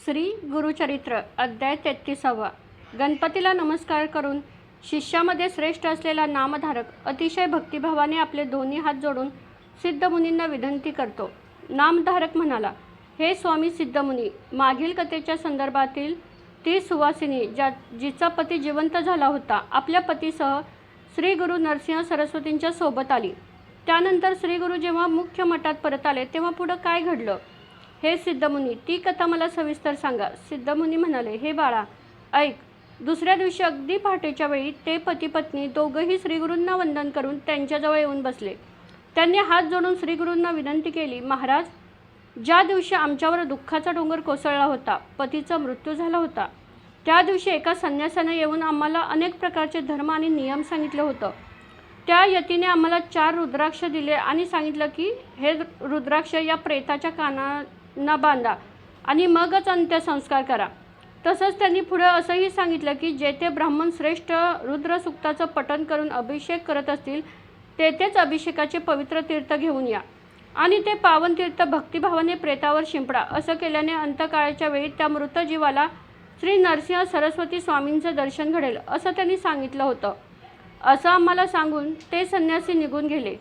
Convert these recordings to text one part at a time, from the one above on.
श्री गुरुचरित्र अध्याय 33. गणपतीला नमस्कार करून शिष्यामध्ये श्रेष्ठ असलेला नामधारक अतिशय भक्तिभावाने आपले दोन्ही हात जोडून सिद्धमुनींना विनंती करतो. नामधारक म्हणाला, हे स्वामी सिद्धमुनी, मागील कथेच्या संदर्भातील ती सुवासिनी जिचा पती जिवंत झाला होता, आपल्या पतीसह श्री गुरु नरसिंह सरस्वतींच्या सोबत आली. त्यानंतर श्री गुरु जेव्हा मुख्य मठात परत आले तेव्हा पुढं काय घडलं, हे सिद्धमुनी, ती कथा मला सविस्तर सांगा. सिद्धमुनी म्हणाले, हे बाळा, ऐक. दुसऱ्या दिवशी अगदी पहाटेच्या वेळी ते पती पत्नी दोघंही श्रीगुरूंना वंदन करून त्यांच्याजवळ येऊन बसले. त्यांनी हात जोडून श्रीगुरूंना विनंती केली, महाराज, ज्या दिवशी आमच्यावर दुःखाचा डोंगर कोसळला होता, पतीचा मृत्यू झाला होता, त्या दिवशी एका संन्यासाने येऊन आम्हाला अनेक प्रकारचे धर्म आणि नियम सांगितलं होतं. त्या यतीने आम्हाला 4 रुद्राक्ष दिले आणि सांगितलं की हे रुद्राक्ष या प्रेताच्या कानांना बांधा आणि मगच अंत्यसंस्कार करा. तसंच त्यांनी पुढे असंही सांगितलं की जेथे ब्राह्मण श्रेष्ठ रुद्रसूक्ताचं पठण करून अभिषेक करत असतील तेथेच अभिषेकाचे पवित्र तीर्थ घेऊन या आणि ते पावन तीर्थ भक्तिभावाने प्रेतावर शिंपडा. असं केल्याने अंतकाळाच्या वेळी त्या मृत जीवाला श्री नरसिंह सरस्वती स्वामींचं दर्शन घडेल, असं त्यांनी सांगितलं होतं. असं आम्हाला सांगून ते संन्यासी निघून गेले.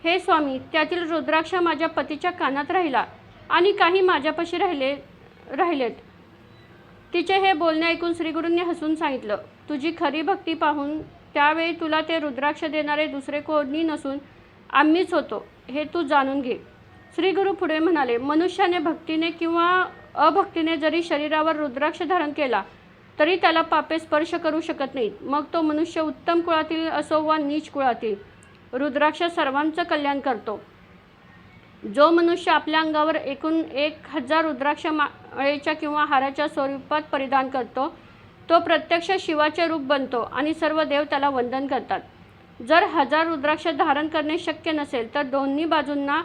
हे स्वामी, त्यातील रुद्राक्ष माझ्या पतीच्या कानात राहिला आणि काही माझ्यापाशी राहिलेत. तिचे हे बोलणे ऐकून श्रीगुरूंनी हसून सांगितलं, तुझी खरी भक्ती पाहून त्यावेळी तुला ते रुद्राक्ष देणारे दुसरे कोणी नसून आम्हीच होतो, हे तू जाणून घे. श्रीगुरू पुढे म्हणाले, मनुष्याने भक्तीने किंवा अभक्तीने जरी शरीरावर रुद्राक्ष धारण केला तरी त्याला पापे स्पर्श करू शकत नाहीत. मग तो मनुष्य उत्तम कुळातील असो वा नीच कुळातील. रुद्राक्ष सर्वांचं कल्याण करतो. जो मनुष्य आपल्या अंगावर एकूण 1000 रुद्राक्ष माळेच्या किंवा हाराच्या स्वरूपात परिधान करतो तो प्रत्यक्ष शिवाचे रूप बनतो आणि सर्व देव त्याला वंदन करतात. जर 1000 रुद्राक्ष धारण करणे शक्य नसेल तर दोन्ही बाजूंना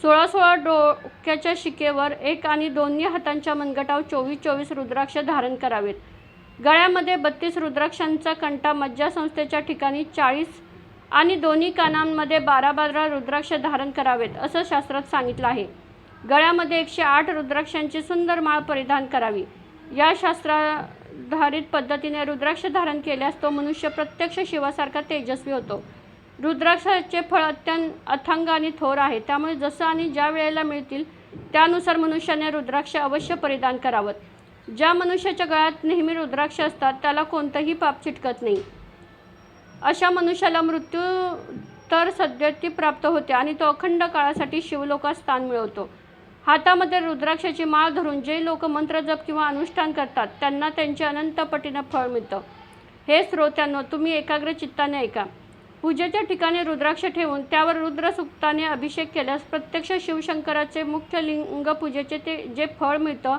16 डोक्याच्या शिकेवर 1 आणि दोन्ही हातांच्या मनगटावर 24 रुद्राक्ष धारण करावेत. गळ्यामध्ये 32 रुद्राक्षांचा कंठा, मज्जासंस्थेच्या ठिकाणी 40 आणि दोन्ही कानांमध्ये 12 रुद्राक्ष धारण करावेत, असं शास्त्रात सांगितलं आहे. गळ्यामध्ये 108 रुद्राक्षांची सुंदर माळ परिधान करावी. या शास्त्राधारित पद्धतीने रुद्राक्ष धारण केल्यास तो मनुष्य प्रत्यक्ष शिवासारखा तेजस्वी होतो. रुद्राक्षाचे फळ अत्यंत अथांग आणि थोर आहे, त्यामुळे जसं आणि ज्या वेळेला मिळतील त्यानुसार मनुष्याने रुद्राक्ष अवश्य परिधान करावं. ज्या मनुष्याच्या गळ्यात नेहमी रुद्राक्ष असतात त्याला कोणतंही पाप चिटकत नाही. अशा मनुष्याला मृत्यू तर सद्गती प्राप्त होते आणि तो अखंड काळासाठी शिवलोकात स्थान मिळवतो. हातामध्ये रुद्राक्षाची माळ धरून जे लोक मंत्रजप किंवा अनुष्ठान करतात त्यांना त्यांचे अनंत पटीनं फळ मिळतं. हे श्रोत्यांनो, तुम्ही एकाग्र चित्ताने ऐका. पूजेच्या ठिकाणी रुद्राक्ष ठेवून त्यावर रुद्रसूक्ताने अभिषेक केल्यास प्रत्यक्ष शिवशंकराचे मुख्य लिंग पूजेचे ते जे फळ मिळतं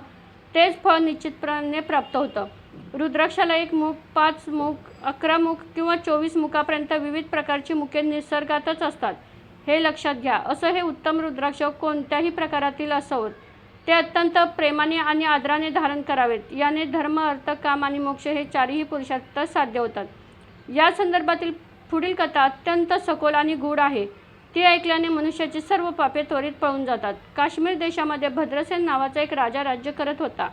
तेच फळ निश्चितपणे प्राप्त होतं. रुद्राक्षाला 1 मुख, 5 मुख, 11 मुख किंवा 24 मुखापर्यंत विविध प्रकारची मुखे निसर्गातच असतात, हे लक्षात घ्या. असं हे उत्तम रुद्राक्ष कोणत्याही प्रकारातील असोत ते अत्यंत प्रेमाने आणि आदराने धारण करावेत. याने धर्म, अर्थ, काम आणि मोक्ष हे 4ही पुरुषार्थ साध्य होतात. या संदर्भातील पुढील कथा अत्यंत सखोल आणि गूढ आहे. ती ऐकल्याने मनुष्याची सर्व पापे त्वरित पळून जातात. काश्मीर देशामध्ये भद्रसेन नावाचा एक राजा राज्य करत होता.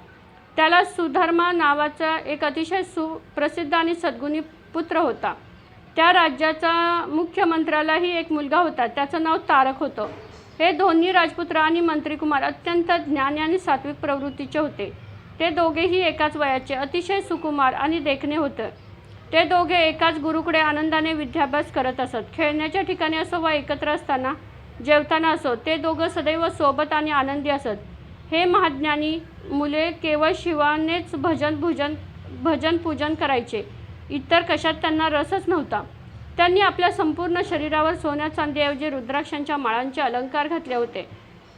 त्याला सुधर्मा नावाचा एक अतिशय सुप्रसिद्ध आणि सद्गुणी पुत्र होता. त्या राज्याचा मुख्यमंत्र्यालाही एक मुलगा होता, त्याचं नाव तारक होतं. हे दोन्ही राजपुत्र आणि मंत्रीकुमार अत्यंत ज्ञानी आणि सात्विक प्रवृत्तीचे होते. ते दोघेही एकाच वयाचे, अतिशय सुकुमार आणि देखणे होते. ते दोघे एकाच गुरुकडे आनंदाने विद्याभ्यास करत असत. खेळण्याच्या ठिकाणी असो वा एकत्र असताना जेवताना असो ते दोघं सदैव सोबत आणि आनंदी असत. हे महाज्ञानी मुले केवळ शिवानेच भजन पूजन करायचे, इतर कशात त्यांना रसच नव्हता. त्यांनी आपल्या संपूर्ण शरीरावर सोन्या चांदीऐवजी रुद्राक्षांच्या माळांचे अलंकार घातले होते.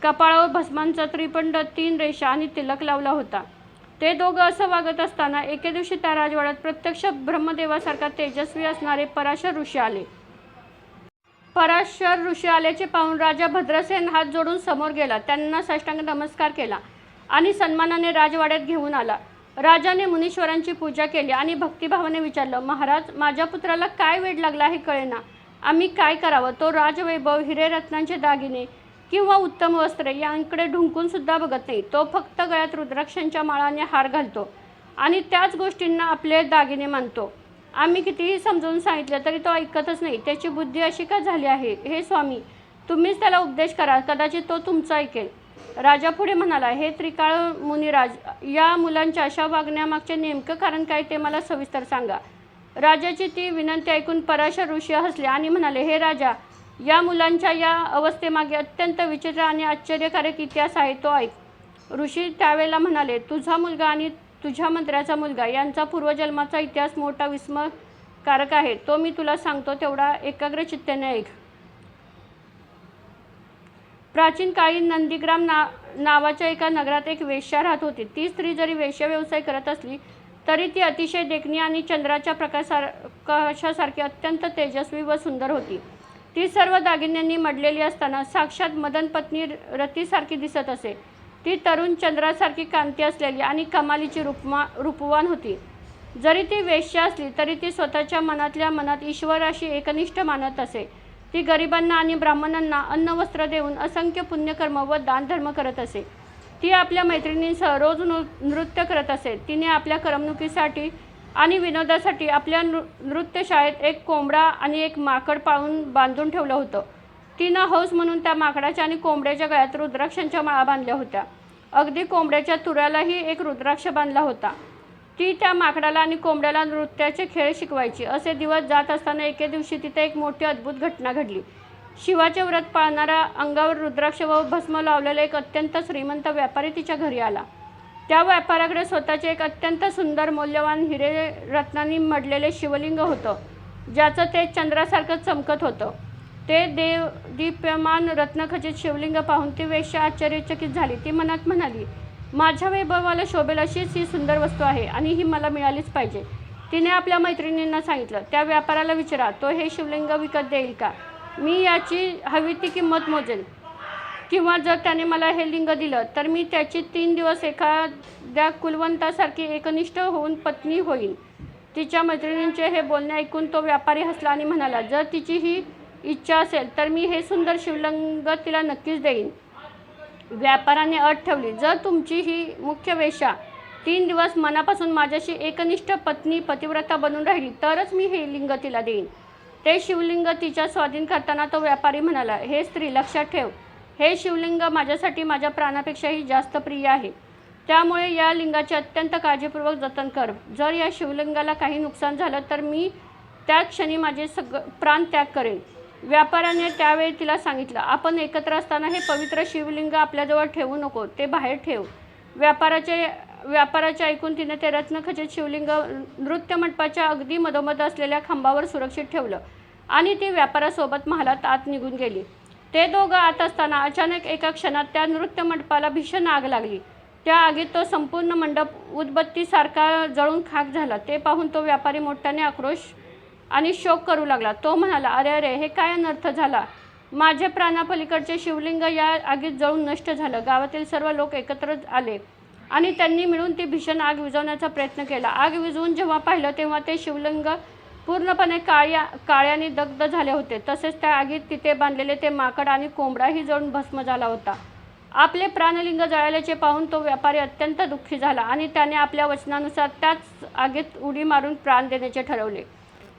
कपाळावर भस्मांचा त्रिपंड, 3 रेषा आणि तिलक लावला होता. ते दोघं असं वागत असताना एके दिवशी त्या राजवाड्यात प्रत्यक्ष ब्रह्मदेवासारखा तेजस्वी असणारे पराशर ऋषी आले. पराशर ऋषी आल्याचे पाहून राजा भद्रसेन हात जोडून समोर गेला, त्यांना साष्टांग नमस्कार केला आणि सन्मानाने राजवाड्यात घेऊन आला. राजाने मुनीश्वरांची पूजा केली आणि भक्तिभावाने विचारलं, महाराज, माझ्या पुत्राला काय वेड लागला हे कळेना. आम्ही काय करावं? तो राजवैभव, हिरे रत्नांचे दागिने किंवा उत्तम वस्त्रे यांकडे ढुंकून सुद्धा बघत नाही. तो फक्त गळ्यात रुद्राक्षांच्या माळाने हार घालतो आणि त्याच गोष्टींना आपले दागिने मानतो. आम्ही कितीही समजावून सांगितलं तरी तो ऐकतच नाही. त्याची बुद्धी अशी का झाली आहे? हे स्वामी, तुम्हीच त्याला उपदेश करा, कदाचित तो तुमचा ऐकेल. राजा पुढे म्हणाला, हे त्रिकाळ मुनिराज, या मुलांच्या अशा वागण्यामागचे नेमकं कारण काय ते मला सविस्तर सांगा. राजाची ती विनंती ऐकून पराशर ऋषी हसले आणि म्हणाले, हे राजा, या मुलांच्या या अवस्थेमागे अत्यंत विचित्र आणि आश्चर्यकारक इतिहास आहे, तो ऐक. ऋषी त्यावेळेला म्हणाले, तुझा मुलगा आणि तुझ्या मंत्र्याचा मुलगा यांचा पूर्वजन्माचा इतिहास मोठा विस्मयकारक आहे. तो मी तुला सांगतो, तेवढा एकाग्र चित्तेने ऐक. प्राचीन काळी नंदीग्राम नावाच्या एका नगरात एक वेश्या राहत होती. ती स्त्री जरी वेश्या व्यवसाय करत असली तरी ती अतिशय देखणी आणि चंद्राच्या प्रकाशासारखी अत्यंत तेजस्वी व सुंदर होती. ती सर्व दागिन्यांनी मडलेली असताना साक्षात मदनपत्नी रतीसारखी दिसत असे. ती तरुण चंद्रासारखी कांती असलेली आणि कमालीची रूपवान होती. जरी ती वेश्या असली तरी ती स्वतःच्या मनातल्या मनात ईश्वराशी एकनिष्ठ मानत असे. ती गरिबांना आणि ब्राह्मणांना अन्न वस्त्र देऊन असंख्य पुण्यकर्म व दानधर्म करत असे. ती आपल्या मैत्रिणींसह रोज नृत्य करत असे. तिने आपल्या करमणुकीसाठी आणि विनोदासाठी आपल्या नृत्यशाळेत एक कोंबडा आणि एक माकड पाळून बांधून ठेवलं होतं. तिनं हौस म्हणून त्या माकडाच्या आणि कोंबड्याच्या गळ्यात रुद्राक्षांच्या माळा बांधल्या होत्या. अगदी कोंबड्याच्या तुऱ्यालाही एक रुद्राक्ष बांधला होता. ती त्या माकडाला आणि कोंबड्याला नृत्याचे खेळ शिकवायची. असे दिवस जात असताना एके दिवशी तिथे एक मोठी अद्भुत घटना घडली. शिवाचे व्रत पाळणारा, अंगावर रुद्राक्ष व भस्म लावलेला एक अत्यंत श्रीमंत व्यापारी तिच्या घरी आला. त्या व्यापाऱ्याकडे स्वतःचे एक अत्यंत सुंदर मौल्यवान हिरे रत्नांनी मडलेले शिवलिंग होतं, ज्याचं तेज चंद्रासारखं चमकत होतं. ते दीप्यमान रत्नखचित शिवलिंग पाहून ती वेश्या आश्चर्यचकित झाली. ती मनात म्हणाली, माझ्या वैभवाला शोभेल अशीच ही सुंदर वस्तू आहे आणि ही मला मिळालीच पाहिजे. तिने आपल्या मैत्रिणींना सांगितलं, त्या व्यापाऱ्याला विचारा, तो हे शिवलिंग विकत देईल का? मी याची हवी ती किंमत मोजेल, किंवा जर त्याने मला हे लिंग दिलं तर मी त्याची 3 दिवस एखाद्या कुलवंतासारखी एकनिष्ठ होऊन पत्नी होईल. तिच्या मैत्रिणींचे हे बोलणे ऐकून तो व्यापारी हसला आणि म्हणाला, जर तिची ही इच्छा असेल तर मी हे सुंदर शिवलिंग तिला नक्कीच देईन. व्यापाऱ्याने अट ठेवली, जर तुमची ही मुख्य वेश्या 3 दिवस मनापासून माझ्याशी एकनिष्ठ पत्नी पतिव्रता बनून राहिली तरच मी हे लिंग तिला देईन. ते शिवलिंग तिच्या स्वाधीन करताना तो व्यापारी म्हणाला, हे स्त्री, लक्षात ठेव, हे शिवलिंग माझ्यासाठी माझ्या प्राणापेक्षाही जास्त प्रिय आहे. त्यामुळे या लिंगाचे अत्यंत काळजीपूर्वक जतन कर. जर या शिवलिंगाला काही नुकसान झालं तर मी त्याच क्षणी माझे प्राण त्याग करेन. व्यापाऱ्याने त्यावेळी तिला सांगितलं, आपण एकत्र असताना हे पवित्र शिवलिंग आपल्याजवळ ठेवू नको, ते बाहेर ठेव. व्यापाराचे ऐकून तिने ते रत्नखचित शिवलिंग नृत्यमंडपाच्या अगदी मधोमध असलेल्या खांबावर सुरक्षित ठेवलं आणि ती व्यापारासोबत महालात आत निघून गेली. ते दोघं आत असताना अचानक एका क्षणात त्या नृत्यमंडपाला भीषण आग लागली. त्या आगीत तो संपूर्ण मंडप उदबत्तीसारखा जळून खाक झाला. ते पाहून तो व्यापारी मोठ्याने आक्रोश आणि शोक करू लागला. तो म्हणाला, अरे अरे, हे काय अनर्थ झाला? माझे प्राणापलीकडचे शिवलिंग या आगीत जळून नष्ट झालं. गावातील सर्व लोक एकत्र आले आणि त्यांनी मिळून ती भीषण आग विझवण्याचा प्रयत्न केला. आग विझवून जेव्हा पाहिलं तेव्हा ते शिवलिंग पूर्णपणे काळ्याने दग्ध झाले होते. तसेच त्या आगीत तिथे बांधलेले ते माकड आणि कोंबडाही जळून भस्म झाला होता. आपले प्राणलिंग जळाल्याचे पाहून तो व्यापारी अत्यंत दुःखी झाला आणि त्याने आपल्या वचनानुसार त्याच आगीत उडी मारून प्राण देण्याचे ठरवले.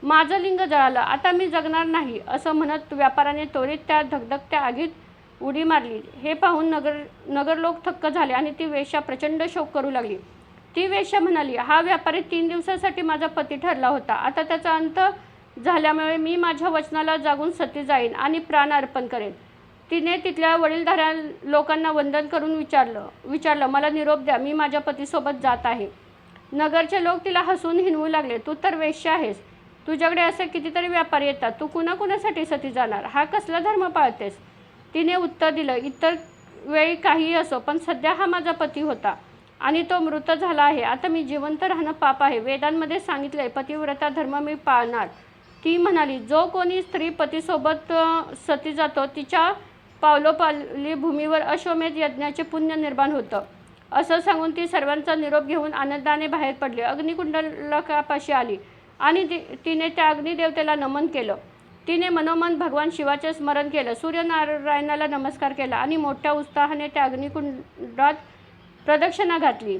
माझं लिंग जळालं, आता मी जगणार नाही, असं म्हणत व्यापाऱ्याने त्वरित त्या धगधगत्या आगीत उडी मारली. हे पाहून नगरलोक थक्क झाले आणि ती वेश्या प्रचंड शोक करू लागली. ती वेश्या म्हणाली, हा व्यापारी 3 दिवसासाठी माझा पती ठरला होता. आता त्याचा अंत झाल्यामुळे मी माझ्या वचनाला जागून सती जाईन आणि प्राण अर्पण करेन. तिने तिथल्या वडीलधाऱ्या लोकांना वंदन करून विचारलं, मला निरोप द्या, मी माझ्या पतीसोबत जात आहे. नगरचे लोक तिला हसून हिणवू लागले, तू तर वेश्या आहेस, तुझ्याकडे असे कितीतरी व्यापारी येतात, तू कुणाकुणासाठी सती जाणार? हा कसला धर्म पाळतेस? तिने उत्तर दिलं, इतर वेळी काहीही असो, पण सध्या हा माझा पती होता आणि तो मृत झाला आहे. आता मी जिवंत राहणं पाप आहे. वेदांमध्ये सांगितलंय, पतिव्रता धर्म मी पाळणार. ती म्हणाली, जो कोणी स्त्री पतीसोबत सती जातो तिच्या पावलोपावली भूमीवर अश्वमेध यज्ञाचे पुण्य निर्माण होतं. असं सांगून ती सर्वांचा निरोप घेऊन आनंदाने बाहेर पडली. अग्निकुंडलकापाशी आली आणि तिने त्या अग्निदेवतेला नमन केलं. तिने मनोमन भगवान शिवाचे स्मरण केलं, सूर्यनारायणाला नमस्कार केला आणि मोठ्या उत्साहाने त्या अग्निकुंडात प्रदक्षिणा घातली.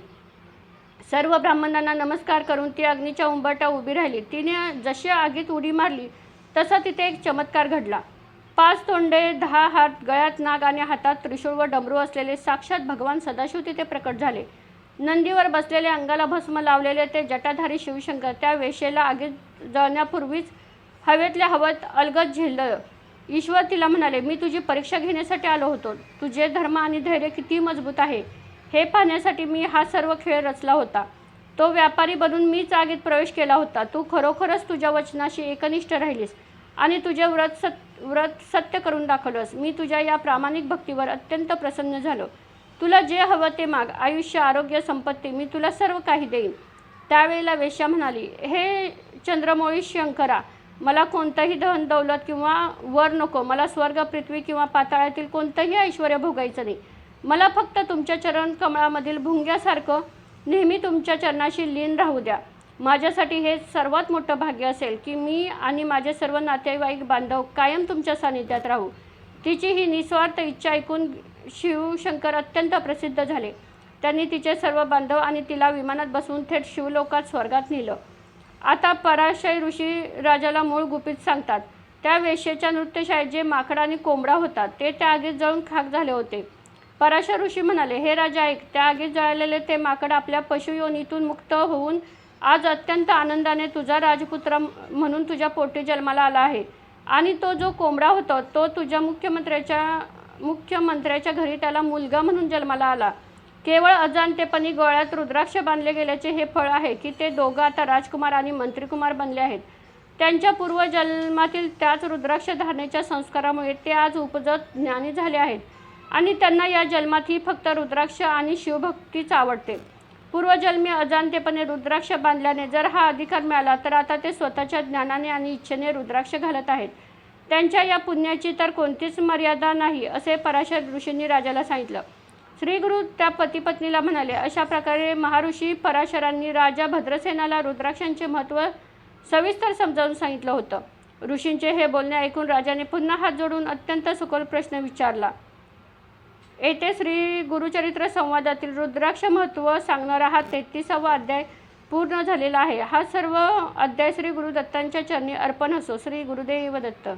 सर्व ब्राह्मणांना नमस्कार करून ती अग्नीच्या उंबरठ्यात उभी राहिली. तिने जशी आगीत उडी मारली तसा तिथे एक चमत्कार घडला. 5 तोंडे, 10 हात, गळ्यात नाग आणि हातात त्रिशूळ व डमरू असलेले साक्षात भगवान सदाशिव तिथे प्रकट झाले. नंदीवर बसलेले, अंगाला भस्म लावलेले ते जटाधारी शिवशंकर त्या वेश्येला आगीत जळण्यापूर्वीच हवेतल्या हवेत अलगद झेललं. ईश्वर तिला म्हणाले, मी तुझी परीक्षा घेण्यासाठी आलो होतो. तुझे धर्म आणि धैर्य किती मजबूत आहे हे पाहण्यासाठी मी हा सर्व खेळ रचला होता. तो व्यापारी बनून मीच आगीत प्रवेश केला होता. तू खरोखरच तुझ्या वचनाशी एकनिष्ठ राहिलीस आणि तुझे व्रत सत्य करून दाखवलंस. मी तुझ्या या प्रामाणिक भक्तीवर अत्यंत प्रसन्न झालो. तुला जे हवं ते माग, आयुष्य, आरोग्य, संपत्ती, मी तुला सर्व काही देईन. त्यावेळेला वेश्या म्हणाली, हे चंद्रमौळी शंकरा, मला कोणतंही धन दौलत किंवा वर नको. मला स्वर्ग, पृथ्वी किंवा पाताळातील कोणतंही ऐश्वर्य भोगायचं नाही. मला फक्त तुमच्या चरण कमळामधील भुंग्यासारखं नेहमी तुमच्या चरणाशी लीन राहू द्या. माझ्यासाठी हे सर्वात मोठं भाग्य असेल की मी आणि माझे सर्व नातेवाईक बांधव कायम तुमच्या सानिध्यात राहू. तिची ही निस्वार्थ इच्छा ऐकून शिवशंकर अत्यंत प्रसिद्ध झाले. त्यांनी तिचे सर्व बांधव आणि तिला विमानात बसवून थेट शिवलोकात स्वर्गात नेलं. आता पराशय ऋषी राजाला मूळ गुपित सांगतात. त्या वेश्येच्या नृत्यशाळेत जे माकडा आणि कोंबडा होता ते त्या आगीत जळून खाक झाले होते. पराशर ऋषी म्हणाले, हे राजा ऐक, त्या आगीत जळालेले ते माकड आपल्या पशुयोनीतून मुक्त होऊन आज अत्यंत आनंदाने तुझा राजपुत्र म्हणून तुझ्या पोटी जन्माला आला आहे. आणि तो जो कोंबडा होता तो तुझ्या मुख्यमंत्र्याच्या घरी त्याला मुलगा म्हणून जन्माला आला. केवळ अजाणतेपणी गळ्यात रुद्राक्ष बांधले गेल्याचे हे फळ आहे की ते दोघं आता राजकुमार आणि मंत्रीकुमार बनले आहेत. त्यांच्या पूर्वजन्मातील त्याच रुद्राक्ष धारणेच्या संस्कारामुळे ते आज उपजत ज्ञानी झाले आहेत आणि त्यांना या जन्मातही फक्त रुद्राक्ष आणि शिवभक्तीच आवडते. पूर्वजन्मी अजाणतेपणे रुद्राक्ष बांधल्याने जर हा अधिकार मिळाला तर आता ते स्वतःच्या ज्ञानाने आणि इच्छेने रुद्राक्ष घालत आहेत. त्यांच्या या पुण्याची तर कोणतीच मर्यादा नाही असे पराशर ऋषींनी राजाला सांगितलं. श्रीगुरु त्या पतीपत्नीला म्हणाले, अशा प्रकारे महर्षी पराशरांनी राजा भद्रसेनाला रुद्राक्षांचे महत्त्व सविस्तर समजावून सांगितलं होतं. ऋषींचे हे बोलणे ऐकून राजाने पुन्हा हात जोडून अत्यंत सखोल प्रश्न विचारला. येथे श्री गुरुचरित्र संवादातील रुद्राक्ष महत्त्व सांगणारा हा 33वा अध्याय पूर्ण झालेला आहे. हा सर्व अध्याय श्री गुरुदत्तांच्या चरणी अर्पण असो. श्री गुरुदेव दत्त.